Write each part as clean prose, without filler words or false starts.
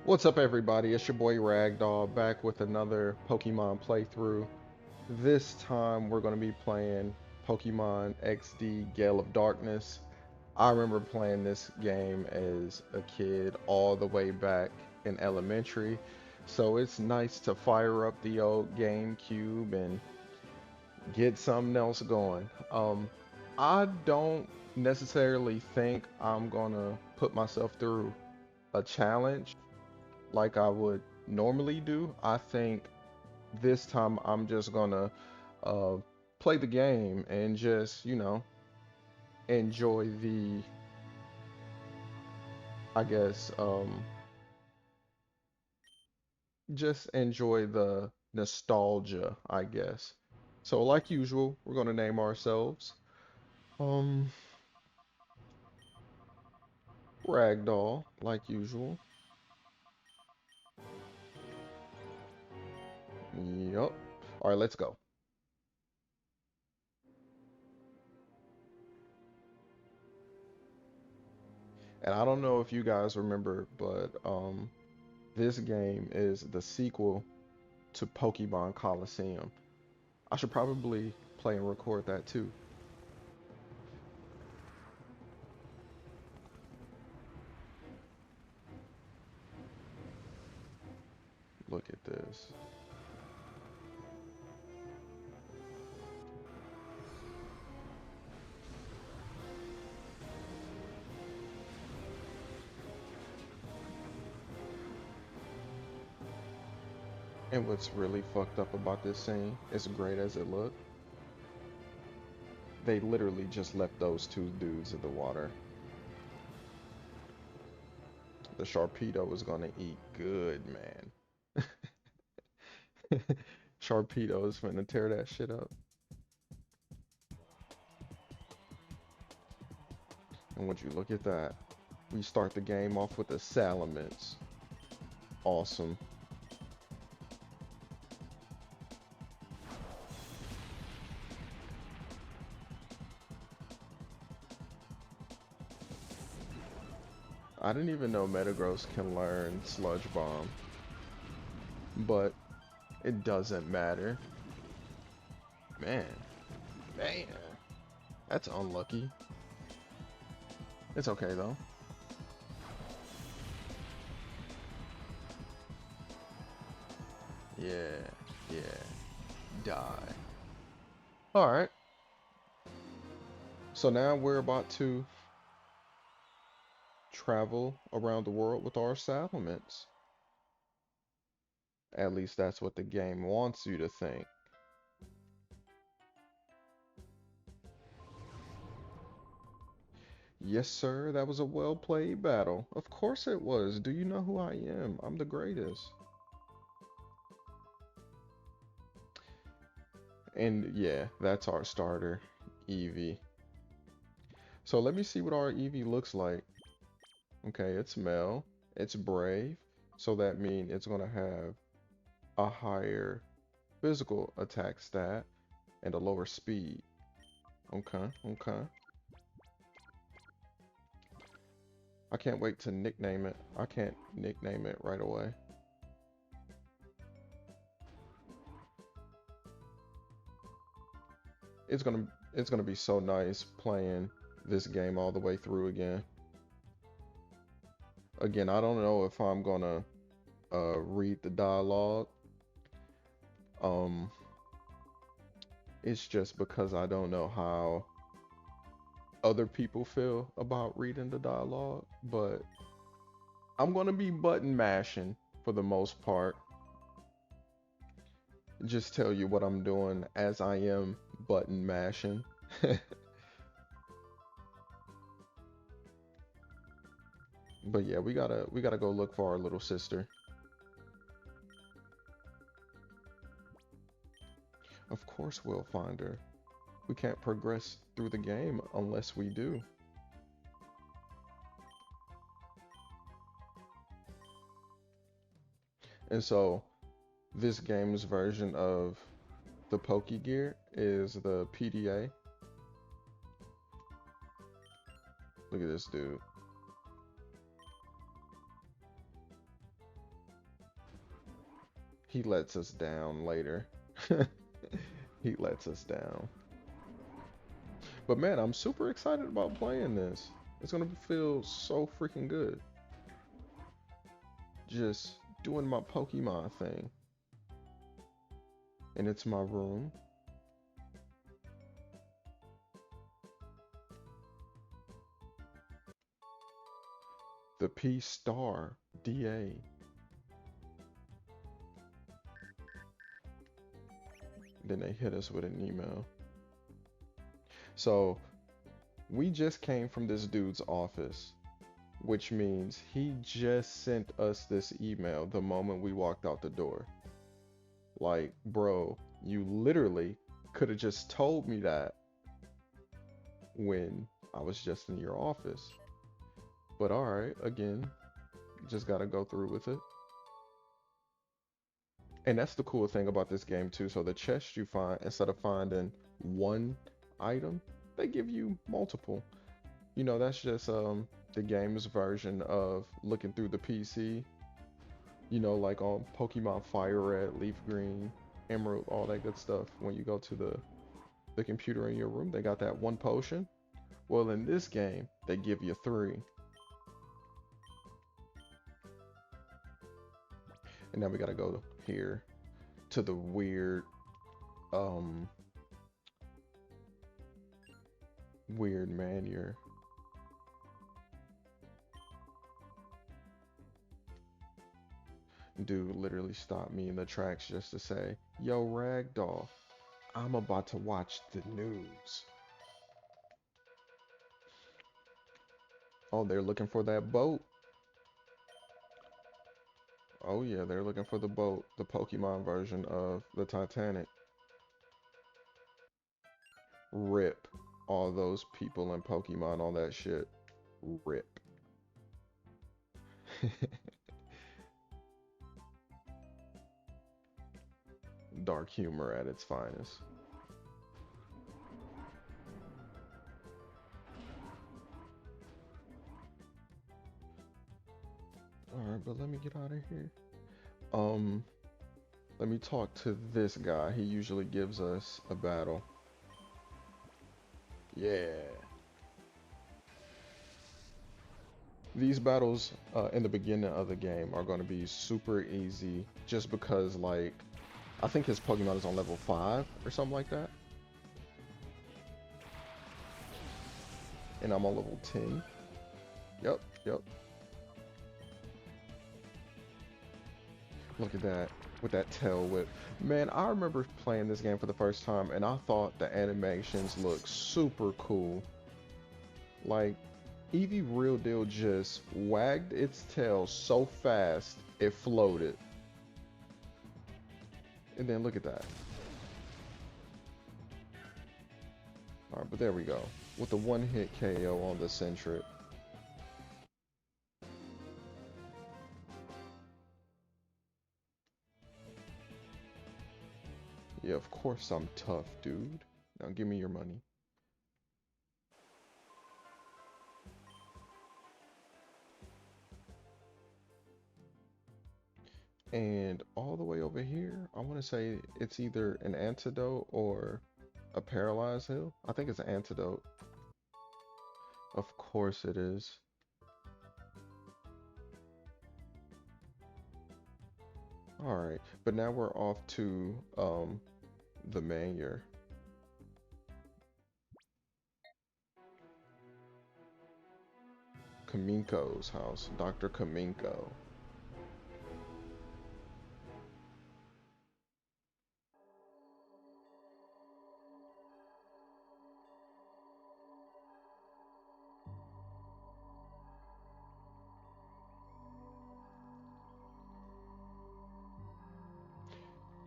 What's up, everybody? It's your boy RagDoll back with another Pokemon playthrough. This time we're going to be playing Pokemon XD Gale of Darkness. I remember playing this game as a kid all the way back in elementary, so it's nice to fire up the old GameCube and get something else going. I don't necessarily think I'm gonna put myself through a challenge like I would normally do. I think this time I'm just gonna uh, play the game and just, enjoy the, I guess, just enjoy the nostalgia, I guess. So, like usual, we're gonna name ourselves um Ragdoll, like usual. Yup. All right, let's go. And I don't know if you guys remember, but this game is the sequel to Pokemon Coliseum. I should probably play and record that too. Look at this. And what's really fucked up about this scene, as great as it looked, they literally just left those two dudes in the water. The Sharpedo is gonna eat good, man. Sharpedo is gonna tear that shit up. And would you look at that? We start the game off with the Salamence. Awesome. I didn't even know Metagross can learn Sludge Bomb, but it doesn't matter. Man, man, that's unlucky. It's okay though. Yeah, yeah, die. Alright, so now we're about to travel around the world with our supplements. At least that's what the game wants you to think. Yes, sir, that was a well-played battle. Of course it was. Do you know who I am? I'm the greatest. And yeah, that's our starter, Eevee. So let me see what our Eevee looks like. Okay, it's male. It's brave. So that means it's going to have a higher physical attack stat and a lower speed. Okay, okay. I can't wait to nickname it. I can't nickname it right away. It's gonna be so nice playing this game all the way through again. Again, I don't know if I'm gonna read the dialogue. Um, it's just because I don't know how other people feel about reading the dialogue, but I'm gonna be button mashing for the most part. Just tell you what I'm doing as I am button mashing. But yeah, we gotta go look for our little sister. Of course we'll find her. We can't progress through the game unless we do. And so this game's version of the Pokegear is the PDA. Look at this dude. He lets us down later. He lets us down. But man, I'm super excited about playing this. It's gonna feel so freaking good. Just doing my Pokemon thing. And it's my room. The P Star DA. Then they hit us with an email. So we just came from this dude's office, which means he just sent us this email the moment we walked out the door. Like, bro, you literally could have just told me that when I was just in your office. But alright, again, just gotta go through with it. And that's the cool thing about this game too. So the chest you find, instead of finding one item, they give you multiple. You know, that's just the game's version of looking through the PC. You know, like on Pokemon Fire Red, Leaf Green, Emerald, all that good stuff. When you go to the computer in your room, they got that one potion. Well, in this game, they give you three. And now we gotta go here to the um, weird manure. Dude literally stopped me in the tracks just to say, "Yo, RagDoll, I'm about to watch the news." Oh, they're looking for that boat. Oh yeah, they're looking for the boat, the Pokemon version of the Titanic. Rip all those people in Pokemon, all that shit. Rip. Dark humor at its finest. Alright, but let me get out of here. Um, Let me talk to this guy. He usually gives us a battle. Yeah. These battles in the beginning of the game are going to be super easy just because, like, I think his Pokemon is on level 5 or something like that. And I'm on level 10. Yep, yep. Look at that. With that tail whip. Man, I remember playing this game for the first time and I thought the animations looked super cool. Like, Eevee Real Deal just wagged its tail so fast it floated. And then look at that. Alright, but there we go. With the one-hit KO on the Centric. Yeah, of course I'm tough, dude. Now give me your money. And all the way over here, I want to say it's either an antidote or a paralyzed hill. I think it's an antidote. Of course it is. Alright, but now we're off to the manure. Kaminko's house, Dr. Kaminko.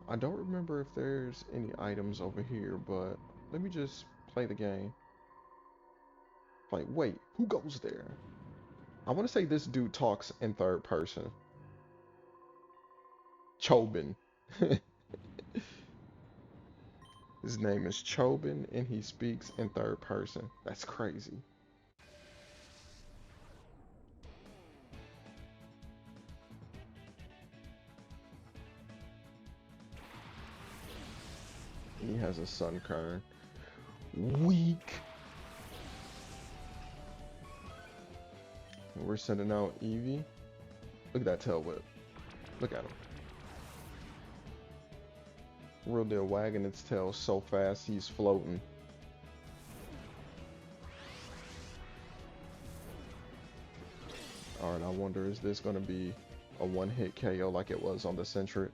I don't remember if there's any items over here, but let me just play the game. Like, wait, who goes there? I want to say this dude talks in third person. Chobin. His name is Chobin and he speaks in third person. That's crazy. He has a sun kern. Weak. We're sending out Eevee. Look at that tail whip. Look at him. Real deal wagging its tail so fast he's floating. Alright, I wonder, is this going to be a one-hit KO like it was on the Centric?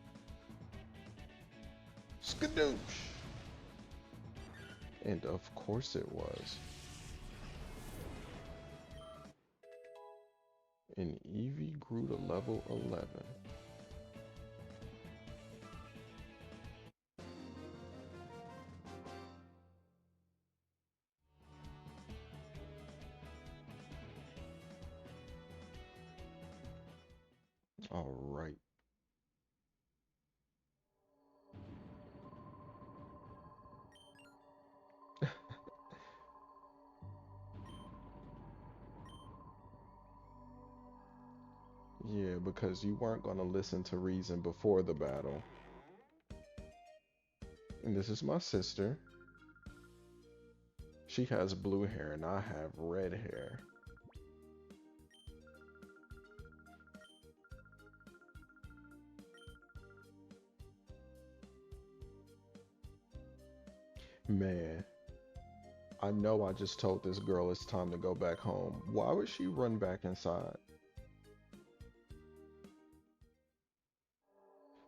Skadoosh! And of course it was. And Eevee grew to level 11. All right. Yeah, because you weren't going to listen to reason before the battle. And this is my sister. She has blue hair and I have red hair. Man, I know I just told this girl it's time to go back home. Why would she run back inside?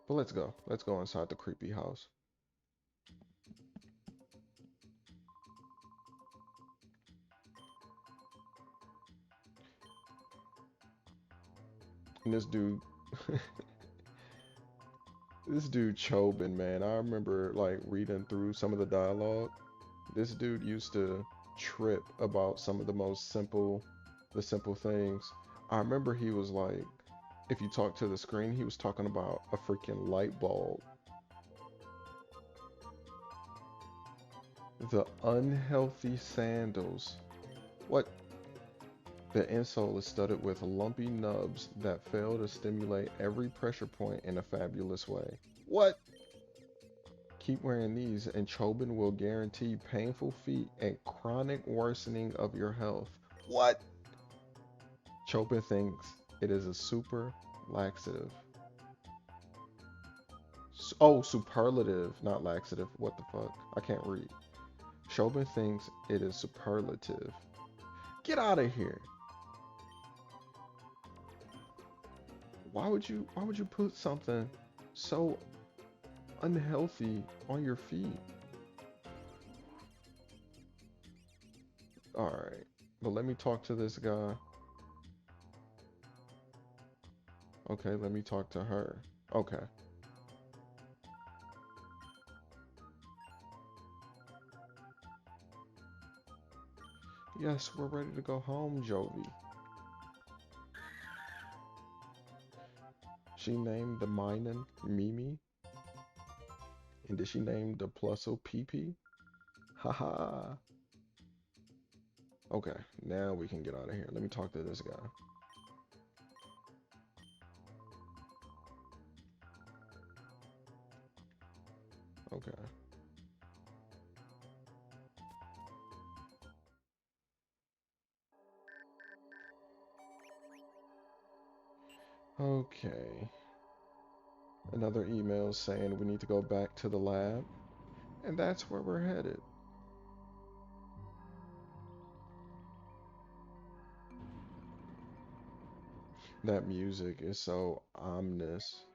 But let's go. Let's go inside the creepy house. And this dude, this dude Chobin, man. I remember like reading through some of the dialogue. This dude used to trip about some of the simple things. I remember he was like, if you talk to the screen, he was talking about a freaking light bulb. The unhealthy sandals. What? The insole is studded with lumpy nubs that fail to stimulate every pressure point in a fabulous way. What? Keep wearing these and Chobin will guarantee painful feet and chronic worsening of your health. What? Chobin thinks it is a super laxative. Oh, superlative, not laxative. What the fuck? I can't read. Chobin thinks it is superlative. Get out of here. Why would you put something so unhealthy on your feet? Alright, but let me talk to this guy. Okay, let me talk to her. Okay. Yes, we're ready to go home, Jovi. She named the Minen Mimi. And did she name the Plusso PP? Haha. Okay, now we can get out of here. Let me talk to this guy. Okay. Okay. Another email saying we need to go back to the lab. And that's where we're headed. That music is so ominous.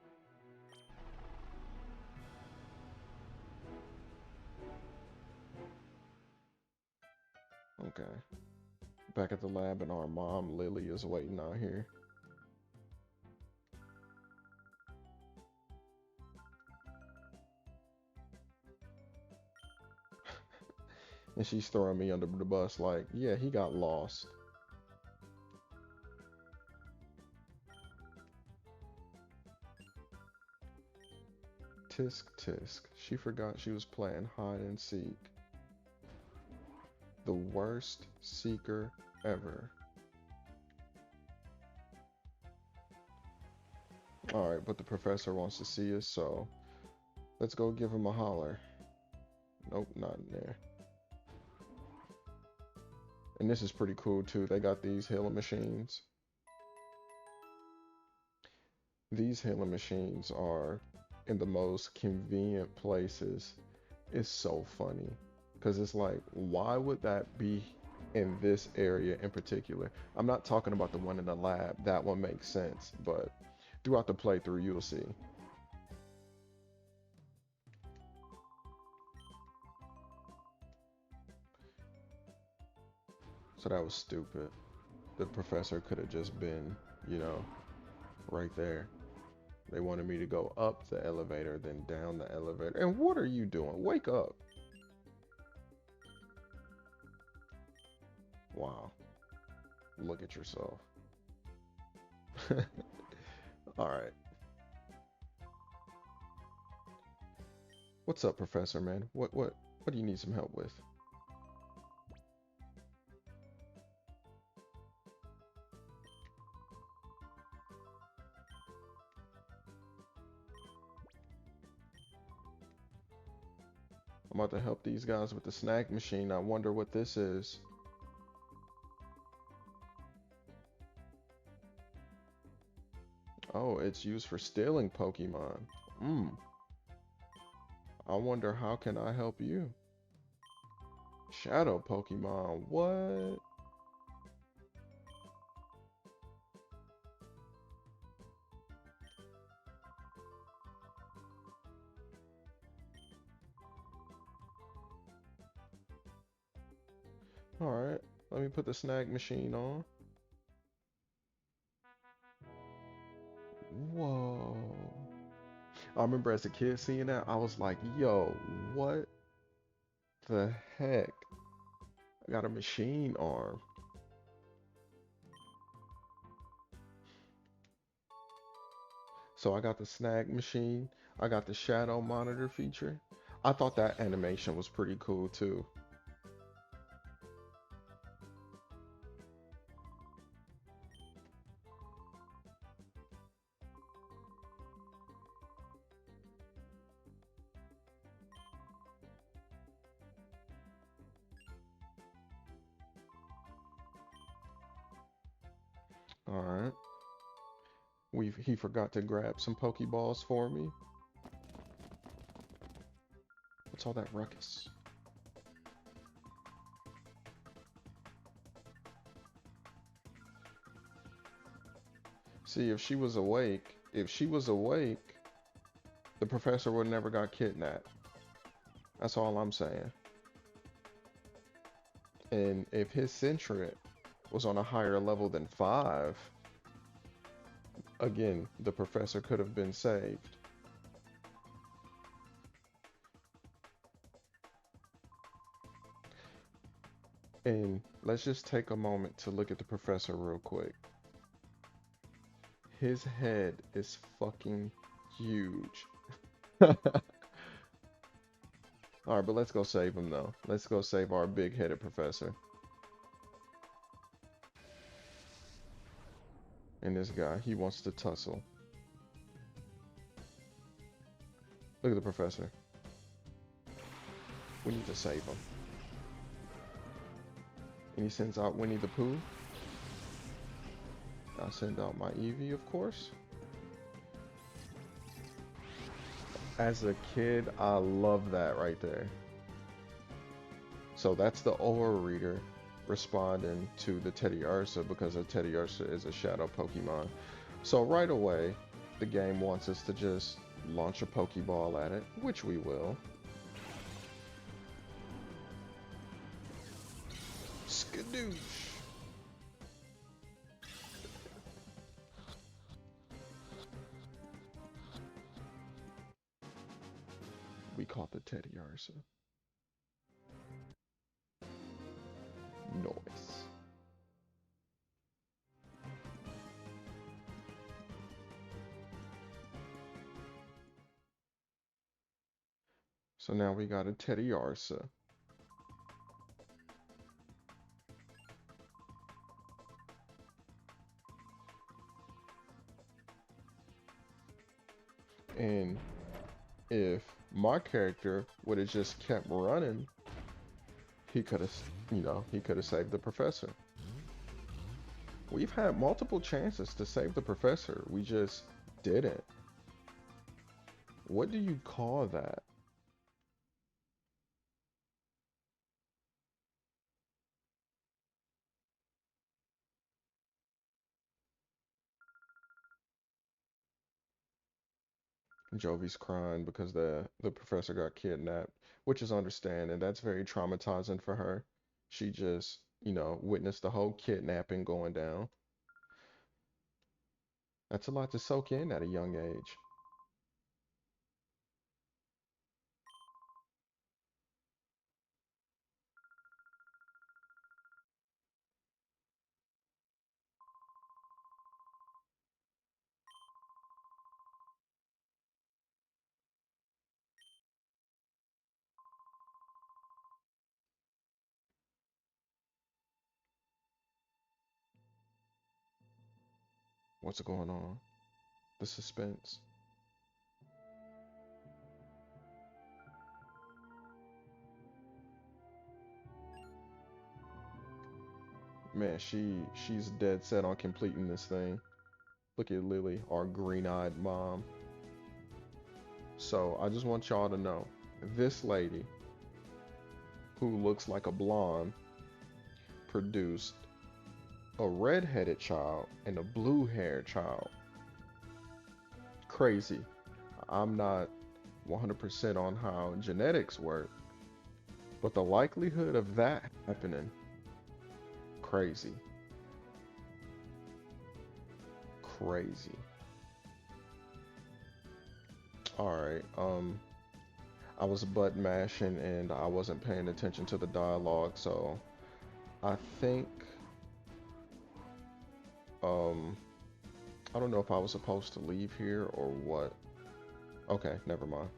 Okay. Back at the lab and our mom, Lily, is waiting out here. And she's throwing me under the bus like, yeah, he got lost. Tisk tisk. She forgot she was playing hide and seek. The worst seeker ever. Alright, but the professor wants to see us, so let's go give him a holler. Nope, not in there. And this is pretty cool too. They got these healing machines. These healing machines are in the most convenient places. It's so funny because it's like, why would that be in this area in particular? I'm not talking about the one in the lab. That one makes sense, but throughout the playthrough, you'll see. So that was stupid. The professor could have just been, you know, right there. They wanted me to go up the elevator, then down the elevator. And what are you doing? Wake up. Wow. Look at yourself. All right. What's up, Professor, man? What do you need some help with? I'm about to help these guys with the snag machine. I wonder what this is. Oh, it's used for stealing Pokemon. Hmm. I wonder how can I help you? Shadow Pokemon. What? All right. Let me put the snag machine on. Whoa. I remember as a kid seeing that, I was like, yo, what the heck? I got a machine arm. So I got the snag machine. I got the shadow monitor feature. I thought that animation was pretty cool too. All right. He forgot to grab some Pokeballs for me. What's all that ruckus? See, if she was awake, the professor would never got kidnapped. That's all I'm saying. And if his sentient was on a higher level than 5, again, the professor could have been saved. And let's just take a moment to look at the professor real quick. His head is fucking huge. Alright, but let's go save him though. Let's go save our big-headed professor. And this guy, he wants to tussle. Look at the professor. We need to save him. And he sends out Winnie the Pooh. I'll send out my Eevee, of course. As a kid, I love that right there. So that's the Orre reader responding to the Teddiursa because a Teddiursa is a shadow Pokemon. So right away, the game wants us to just launch a Pokeball at it, which we will. Skadoosh! We caught the Teddiursa. Noise. So now we got a Teddiursa. And if my character would have just kept running, he could have, he could have saved the professor. We've had multiple chances to save the professor. We just didn't. What do you call that? Jovi's crying because the professor got kidnapped, which is understanding. That's very traumatizing for her. She just, witnessed the whole kidnapping going down. That's a lot to soak in at a young age. What's going on? The suspense. Man, she's dead set on completing this thing. Look at Lily, our green-eyed mom. So I just want y'all to know, this lady who looks like a blonde produced a red-headed child and a blue-haired child. Crazy. I'm not 100% on how genetics work, but the likelihood of that happening, crazy. Crazy. Alright, I was button mashing and I wasn't paying attention to the dialogue, so I think, um, I don't know if I was supposed to leave here or what. Okay, never mind.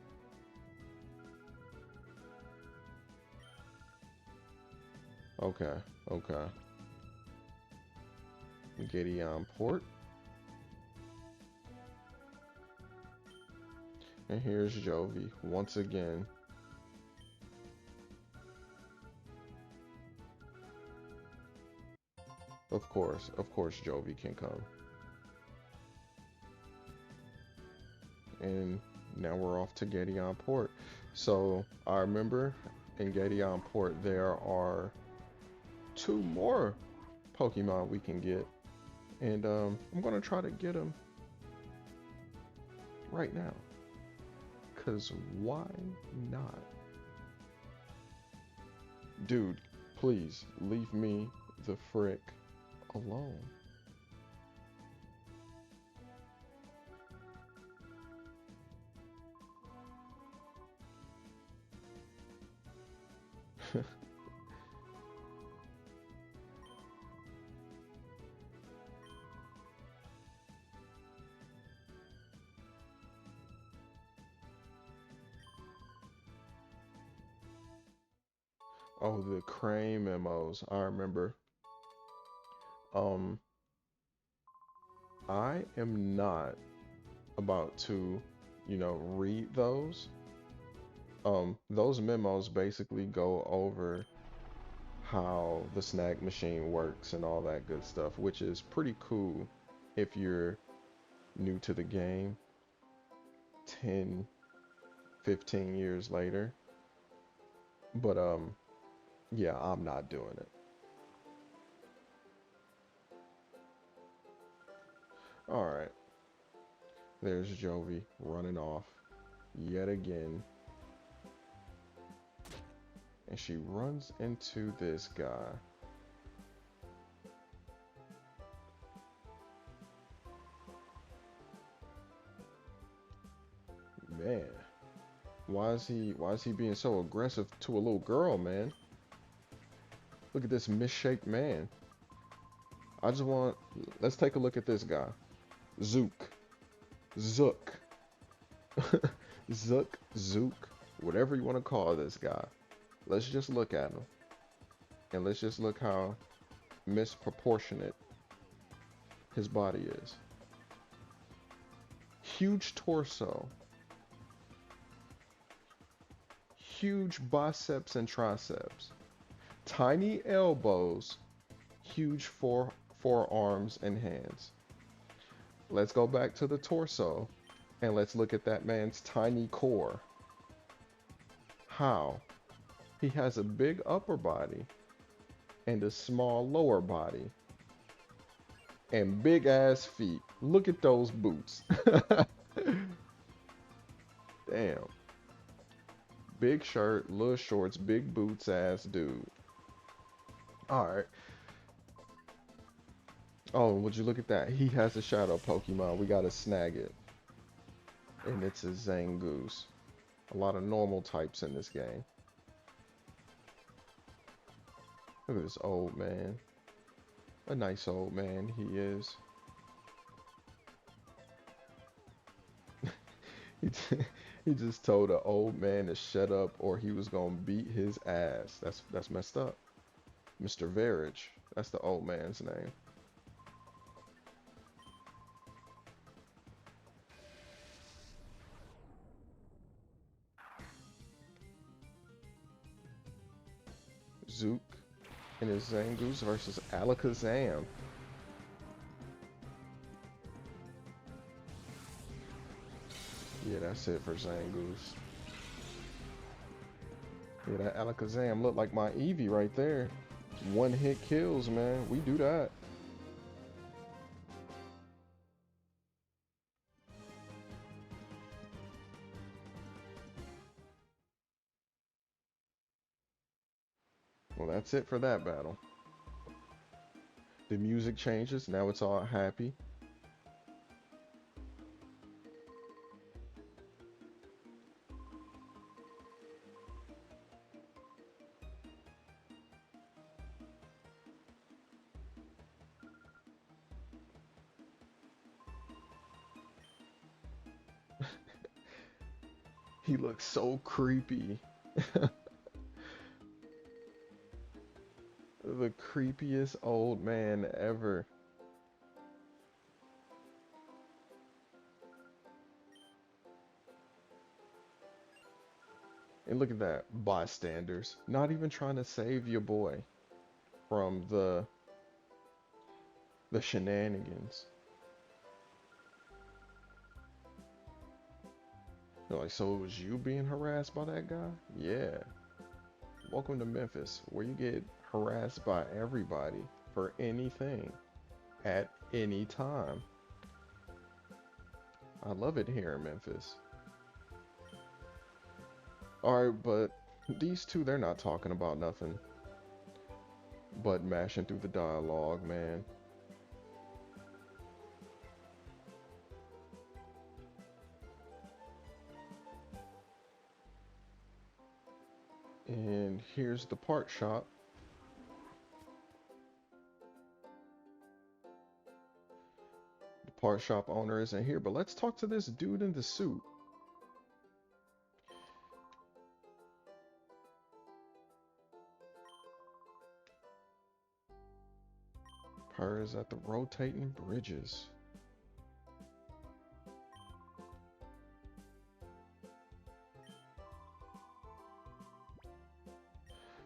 Okay, okay. Gideon Port. And here's Jovi once again. Of course Jovi can come. And now we're off to Gideon Port. So I remember in Gideon Port there are two more Pokemon we can get. And I'm gonna try to get them right now. Cause why not? Dude, please leave me the frick alone. Oh, the Crane memos. I remember. Um, I am not about to, read those. Those memos basically go over how the snag machine works and all that good stuff, which is pretty cool if you're new to the game 10, 15 years later. But yeah, I'm not doing it. All right. There's Jovi running off yet again. And she runs into this guy. Man, why is he being so aggressive to a little girl, man? Look at this misshaped man. I just want let's take a look at this guy. Zook. Zook. Zook, Zook, whatever you want to call this guy. Let's just look at him. And let's just look how misproportionate his body is. Huge torso. huge biceps and triceps, tiny elbows, huge forearms and hands. Let's go back to the torso and let's look at that man's tiny core. How? He has a big upper body and a small lower body and big ass feet. Look at those boots. Damn. Big shirt, little shorts, big boots ass dude. Alright. Oh, would you look at that? He has a shadow Pokemon. We gotta snag it. And it's a Zangoose. A lot of normal types in this game. Look at this old man. A nice old man he is. He just told an old man to shut up or he was gonna beat his ass. That's messed up. Mr. Verage. That's the old man's name. Zook and his Zangoose versus Alakazam. Yeah, that's it for Zangoose. Yeah, that Alakazam looked like my Eevee right there. One hit kills, man. We do that. Well, that's it for that battle. The music changes. Now it's all happy. He looks so creepy. The creepiest old man ever. And look at that, bystanders. Not even trying to save your boy from the shenanigans. They're like, so it was you being harassed by that guy? Yeah. Welcome to Memphis, where you get harassed by everybody for anything at any time. I love it here in Memphis. Alright, but these two, they're not talking about nothing but mashing through the dialogue, man. And here's the part shop. The part shop owner isn't here, but let's talk to this dude in the suit. Purrs at the rotating bridges.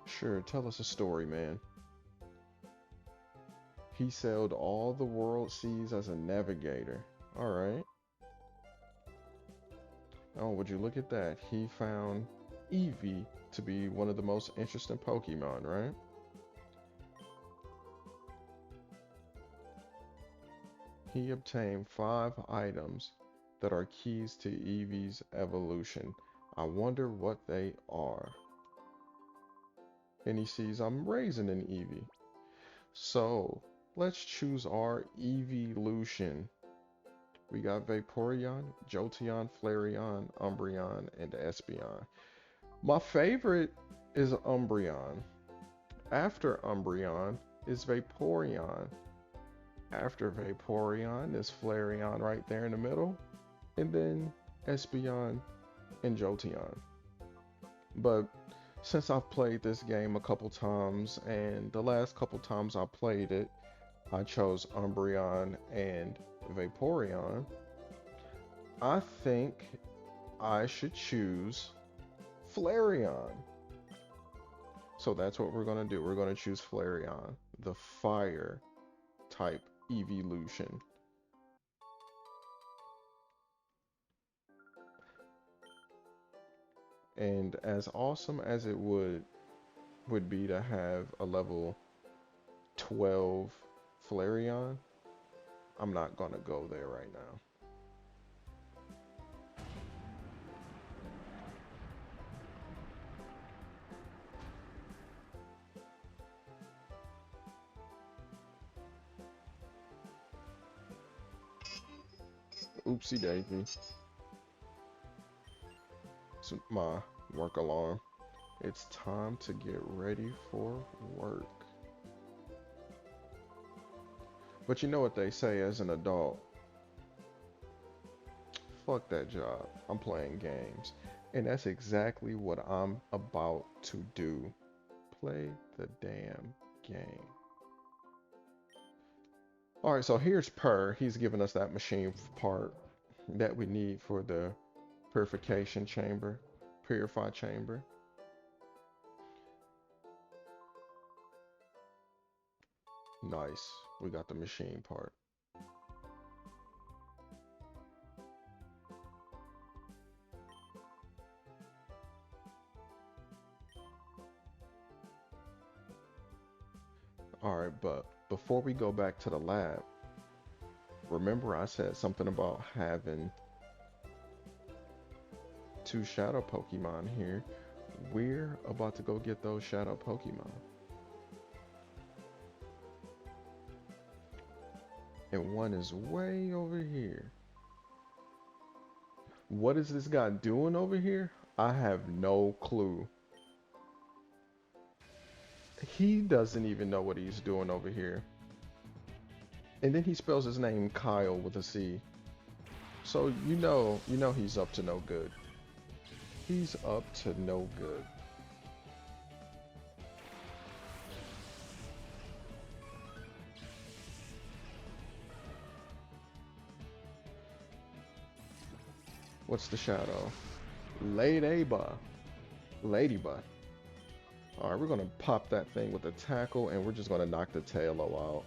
Sure, tell us a story, man. He sailed all the world seas as a navigator. Alright. Oh, would you look at that? He found Eevee to be one of the most interesting Pokemon, right? He obtained 5 items that are keys to Eevee's evolution. I wonder what they are. And he sees I'm raising an Eevee. So, let's choose our Eeveelution. We got Vaporeon, Jolteon, Flareon, Umbreon, and Espeon. My favorite is Umbreon. After Umbreon is Vaporeon. After Vaporeon is Flareon right there in the middle. And then Espeon and Jolteon. But since I've played this game a couple times, and the last couple times I played it, I chose Umbreon and Vaporeon. I think I should choose Flareon. So that's what we're gonna do. We're gonna choose Flareon, the fire type evolution. And as awesome as it would be to have a level 12 Flareon, I'm not gonna go there right now. Oopsie daisy. It's my work alarm. It's time to get ready for work. But you know what they say as an adult? Fuck that job. I'm playing games. And that's exactly what I'm about to do. Play the damn game. Alright, so here's Per. He's giving us that machine part that we need for the purification chamber. Purify chamber. Nice. We got the machine part. Alright, but before we go back to the lab, remember I said something about having 2 shadow Pokemon here. We're about to go get those shadow Pokemon. And one is way over here. What is this guy doing over here? I have no clue. He doesn't even know what he's doing over here. And then he spells his name Kyle with a C. So you know he's up to no good. He's up to no good. What's the shadow? Ladybug. Ladybug. Alright, we're gonna pop that thing with a tackle and we're just gonna knock the Tailo out.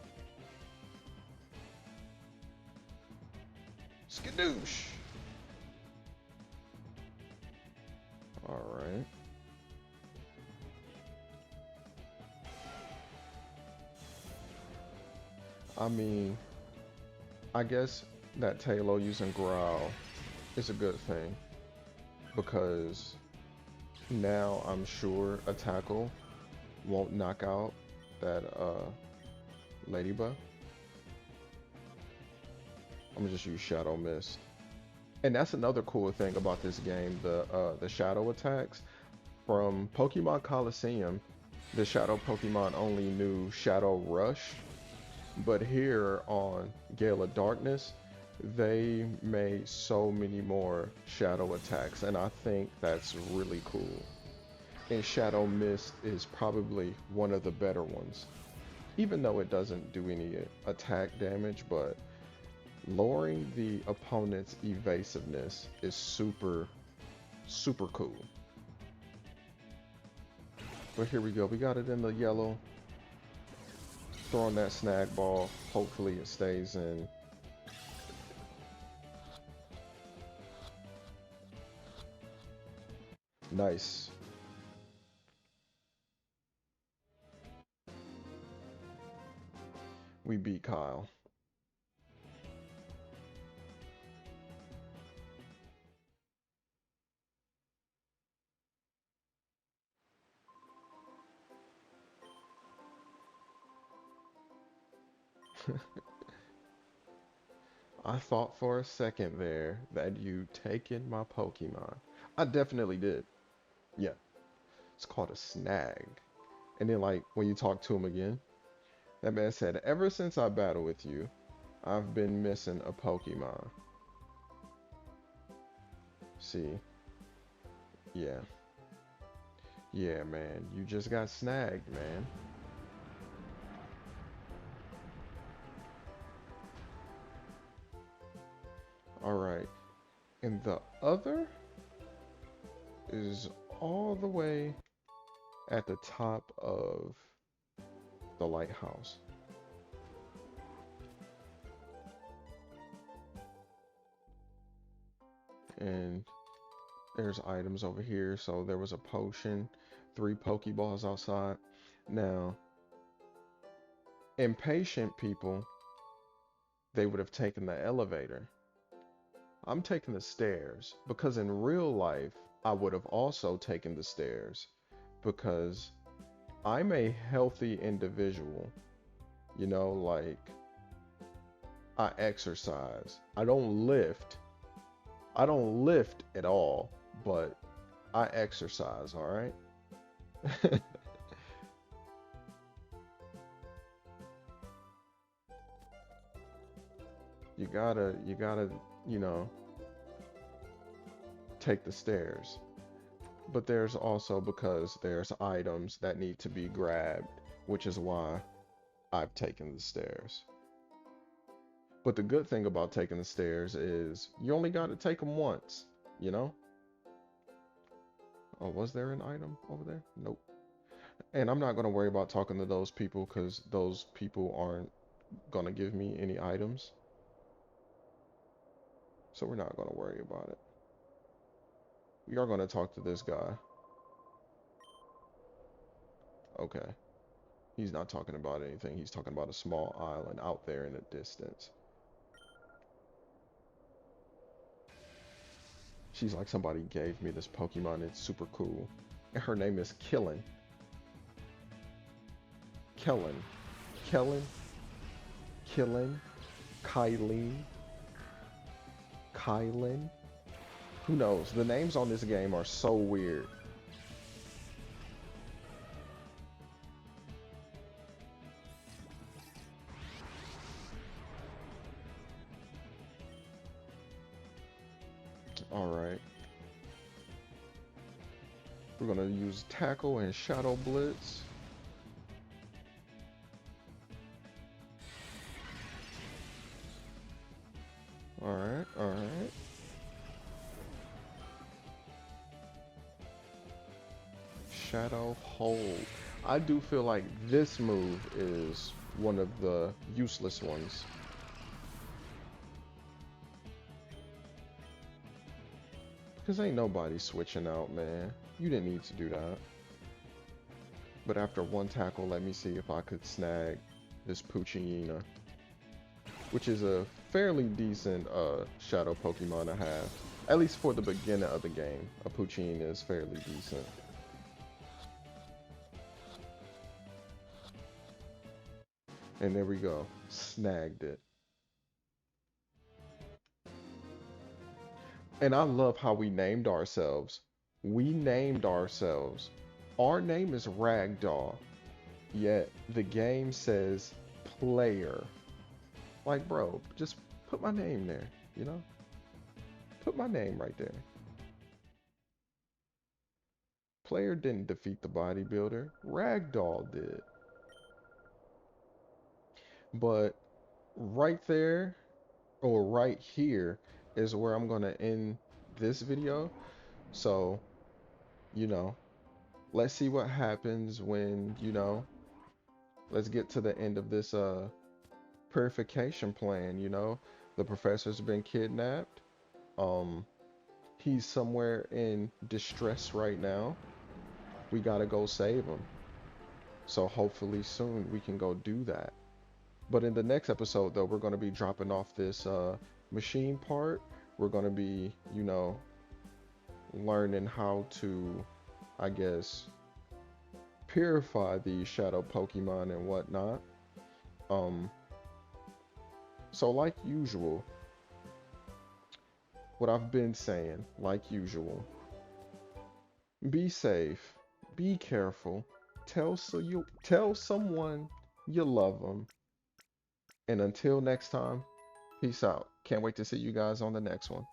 Skadoosh! Alright. I mean, I guess that Tailo using Growl is a good thing because now I'm sure a tackle won't knock out that Ladybug. I'm gonna just use Shadow Mist. And that's another cool thing about this game, the shadow attacks. From Pokemon Coliseum, the shadow Pokemon only knew Shadow Rush, but here on Gale of Darkness, they made so many more shadow attacks, and I think that's really cool. And Shadow Mist is probably one of the better ones, even though it doesn't do any attack damage, but lowering the opponent's evasiveness is super cool. But here we go, we got it in the yellow. Throwing that snag ball, hopefully it stays in. Nice. We beat Kyle. I thought for a second there that you'd taken my Pokemon. I definitely did. Yeah, it's called a snag. And then like when you talk to him again, that man said, ever since I battled with you, I've been missing a Pokemon. See? Yeah. Yeah, man. You just got snagged, man. Alright. And the other is all the way at the top of the lighthouse. And there's items over here. So there was a potion, 3 Pokeballs outside. Now, impatient people, they would have taken the elevator. I'm taking the stairs because in real life, I would have also taken the stairs because I'm a healthy individual. You know, like I exercise. I don't lift. I don't lift at all, but I exercise, all right? you gotta, you know, take the stairs. But there's also because there's items that need to be grabbed, which is why I've taken the stairs. But the good thing about taking the stairs is you only got to take them once, you know? Oh, was there an item over there? Nope. And I'm not going to worry about talking to those people because those people aren't going to give me any items. So we're not going to worry about it. We are going to talk to this guy. Okay. He's not talking about anything. He's talking about a small island out there in the distance. She's like, somebody gave me this Pokemon. It's super cool. And her name is Kellen. Kellen. Kellen. Killen. Kylene. Kylan. Who knows? The names on this game are so weird. Alright. We're gonna use Tackle and Shadow Blitz. Alright, alright. Shadow Hold. I do feel like this move is one of the useless ones. Because ain't nobody switching out, man. You didn't need to do that. But after one tackle, let me see if I could snag this Poochyena, which is a fairly decent shadow Pokemon to have. At least for the beginning of the game, a Poochyena is fairly decent. And there we go. Snagged it. And I love how we named ourselves. We named ourselves. Our name is RagDoll. Yet the game says player. Like, bro, just put my name there, you know? Put my name right there. Player didn't defeat the bodybuilder. RagDoll did. But right there, or right here, is where I'm gonna end this video. So, you know, let's see what happens when, you know, let's get to the end of this purification plan, you know. The professor's been kidnapped. Um, he's somewhere in distress right now. We gotta go save him. So hopefully soon we can go do that. But in the next episode, though, we're going to be dropping off this machine part. We're going to be, you know, learning how to, I guess, purify these shadow Pokemon and whatnot. Um, so like usual, what I've been saying, like usual, be safe, be careful, tell someone you love them. And until next time, peace out. Can't wait to see you guys on the next one.